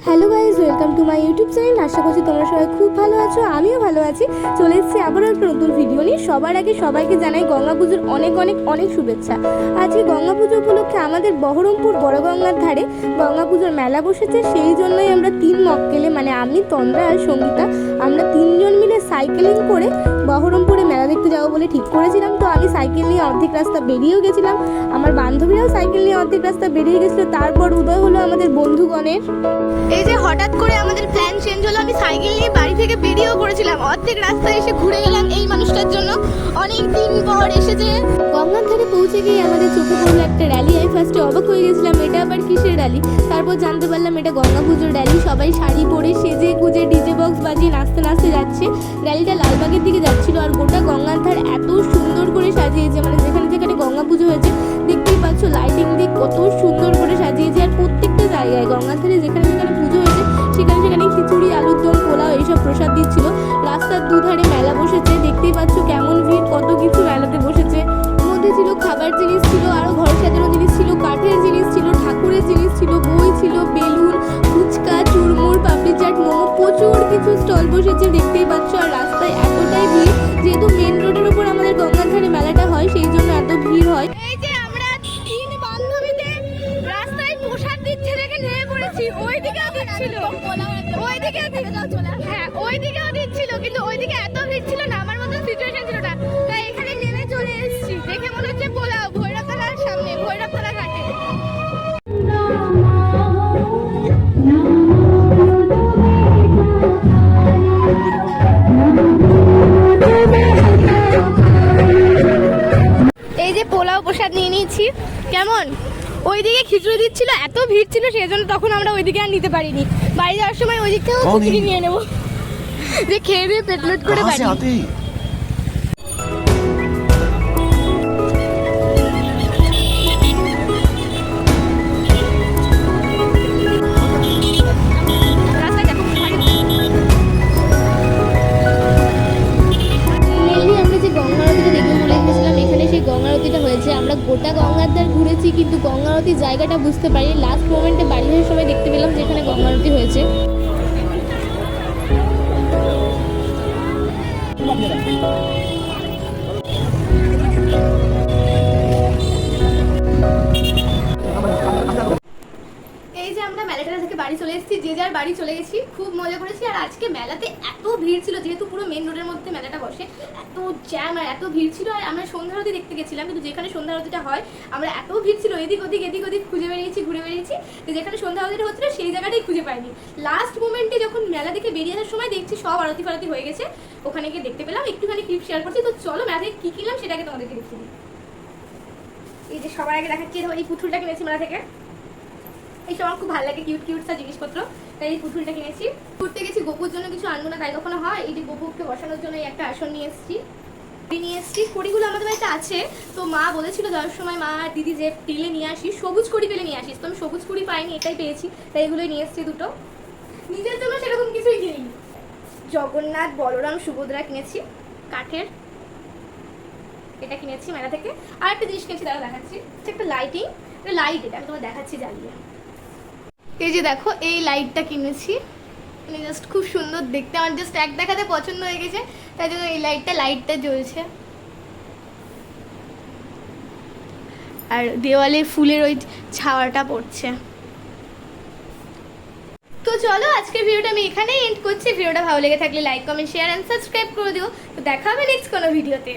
Hello guys, welcome to my YouTube channel. আশা করছি তোমরা সবাই খুব ভালো আছো, আমিও ভালো আছি। চলে এসেছি আবারও একটা নতুন ভিডিও নিয়ে। সবার আগে সবাইকে জানাই গঙ্গা পুজোর অনেক অনেক অনেক শুভেচ্ছা। আজকে গঙ্গা পুজো উপলক্ষে আমাদের বহরমপুর বড় গঙ্গার ধারে গঙ্গা পুজোর মেলা বসেছে। সেই জন্যই আমরা তিন মক্কেলে, মানে আমি, তন্দ্রা আর সঙ্গীতা, আমরা তিনজন মিলে সাইকেলিং করে বহরমপুরে মেলা দেখতে যাবো বলে ঠিক করেছিলাম। তো আমি সাইকেল নিয়ে অর্ধেক রাস্তা বেরিয়েও গেছিলাম, আমার বান্ধবীরাও সাইকেল নিয়ে অর্ধেক রাস্তা বেরিয়ে গেছিলো। তারপর উদয় হলো আমাদের বন্ধুগণের। এই যে হঠাৎ করে আমাদের প্ল্যান চেঞ্জ হলো, আমি সাইকেল নিয়ে বাড়ি থেকে বেরিয়েও পড়েছিলাম, অর্ধেক রাস্তায় এসে ঘুরে গেলাম এই মানুষটার জন্য। অনেক দিন পর এসেছে। গঙ্গার ধারে পৌঁছে গিয়ে আমাদের চোখে পড়লো একটা র্যালি। আমি ফার্স্টে অবাক হয়ে গেছিলাম, এটা আবার কিসের র্যালি। তারপর জানতে পারলাম এটা গঙ্গা পুজোর র্যালি। সবাই শাড়ি পরে সেজে গুজে ডিজে বক্স বাজিয়ে নাচতে নাচতে যাচ্ছে। র্যালিটা লালবাগের দিকে যাচ্ছিল। আর গোটা গঙ্গার ধার এত সুন্দর করে সাজিয়েছে, মানে যেখানে যেখানে গঙ্গা পুজো হয়েছে দেখতেই পাচ্ছ লাইটিং দিয়ে কত সুন্দর করে সাজিয়েছে। আর প্রত্যেকটা জায়গায় গঙ্গার ধারে যেখানে যেখানে পুজো হয়েছে সেখানে সেখানে খিচুড়ি, আলুর দম, পোলাও এইসব প্রসাদ দিচ্ছিল। রাস্তার দুধারে মেলা বসেছে, দেখতেই পাচ্ছ কেমন ভিড়, কত কিছু মেলাতে বসেছে। মধ্যে ছিল খাবার জিনিস, ছিল আরও ঘর সাজানো জিনিস, ছিল কাঠের জিনিস, ছিল ঠাকুরের জিনিস, ছিল বই, ছিল বেলুন, ফুচকা, চুরমুর, পাপড়ি চাট, মোমো, প্রচুর কিছু স্টল বসেছে দেখতেই পাচ্ছ। আর রাস্তায় এতটাই ভিড়, যেহেতু মেন রোডের উপর আমাদের গঙ্গার ধারে মেলাটা হয় সেই জন্য এত ভিড় হয়। এই যে আমরা তিন বান্ধবীতে রাস্তায় প্রসাদ দিচ্ছে দেখে নেমে পড়েছি। ওইদিকেও দিচ্ছিল, হ্যাঁ ওইদিকেও দিচ্ছিল, কিন্তু ওইদিকে এত ভিড় ছিল না, আমার মতো সিচুয়েশন ছিল না, তাই এখানে নেমে চলে এসেছি। দেখে মনে হচ্ছে পোলাও, ভৈরবতলার সামনে, ভৈরবতলা ঘাটে। এই যে পোলাও প্রসাদ নিয়ে নিয়েছি। কেমন? ওইদিকে খিচুড়ি দিচ্ছিল, এত ভিড় ছিল সেই জন্য তখন আমরা ওইদিকে আর নিতে পারিনি। বাড়ি যাওয়ার সময় ওই দিক থেকেও খিচুড়ি নিয়ে নেবো, যে খেয়ে দিয়ে পেট লুট করে বাড়ি। আমরা গোটা গঙ্গার ধার ঘুরেছি, কিন্তু গঙ্গারতির জায়গাটা বুঝতে পারি। লাস্ট মোমেন্টে বাড়ি আসার সময় দেখতে পেলাম যেখানে গঙ্গারতি হয়েছে। এই যে আমরা মেলাটা থেকে বাড়ি চলে এসেছি, যে যার বাড়ি চলে গেছি, খুব মজা করেছি। আর আজকে মেলাতে এত ভিড় ছিল, যেহেতু পুরো মেন রোডের মধ্যে মেলাটা বসে, এত জ্যাম আর এত ভিড় ছিল। আর আমরা সন্ধ্যা আরতি দেখতে গেছিলাম, কিন্তু যেখানে সন্ধ্যা আরতিটা হয় আমরা এত ভিড় ছিল, এদিক ওদিক খুঁজে বেরিয়েছি, ঘুরে বেরিয়েছি, যেখানে সন্ধ্যা আরতিটা হচ্ছিল সেই জায়গাটাই খুঁজে পাইনি। লাস্ট মোমেন্টে যখন মেলা থেকে বেরিয়ে আসার সময় দেখছি সব আরতি ফারতি হয়ে গেছে, ওখানে গিয়ে দেখতে পেলাম। একটুখানি ক্লিপ শেয়ার করছি, তো চলো মেলা থেকে কী কিনলাম সেটাকে তোমাদেরকে দেখিয়ে দিই। এই যে সবার আগে দেখাচ্ছি, এই পুতুলটা কিনেছি মেলা থেকে। এইসব আমার খুব ভালো লাগে, কিউট কিউট সব জিনিসপত্র, তাই এই পুতুলটা কিনেছি। ঘুরতে গেছি, গোপুর জন্য কিছু আনবো না, তাই কখনো হয়। এই যে গোপুকে বসানোর জন্য একটা আসন নিয়ে এসেছি। কড়িগুলো আমাদের বাড়িতে আছে, তো মা বলেছিল যাওয়ার সময়, মা আর দিদি, যে পেলে নিয়ে আসিস, সবুজ কড়ি পেলে নিয়ে আসিস। তো আমি সবুজ কড়ি পাইনি, এটাই পেয়েছি, তাই এগুলোই নিয়ে এসেছি দুটো। নিজের জন্য সেরকম কিছুই কিনিনি। জগন্নাথ, বলরাম, সুভদ্রা কিনেছি কাঠের, এটা কিনেছি মেলা থেকে। আর একটা জিনিস কিনেছি, তারা দেখাচ্ছি, একটা লাইটিং, লাইট, এটা আমি তোমার দেখাচ্ছি জ্বালিয়ে। এই যে দেখো, এই লাইটটা কিনেছি, মানে জাস্ট খুব সুন্দর দেখতে, আমার জাস্ট এক দেখাতে পছন্দ হয়ে গেছে, তাই জন্য এই লাইটটা জ্বলছে। আর দেওয়ালে ফুলের ওই ছাওয়াটা পড়ছে। তো চলো আজকের ভিডিওটা আমি এখানেই এন্ড করছি। ভিডিওটা ভালো লেগে থাকলে like, comment, share and subscribe করে দিও। তো দেখা হবে নেক্সট কোনো ভিডিওতে।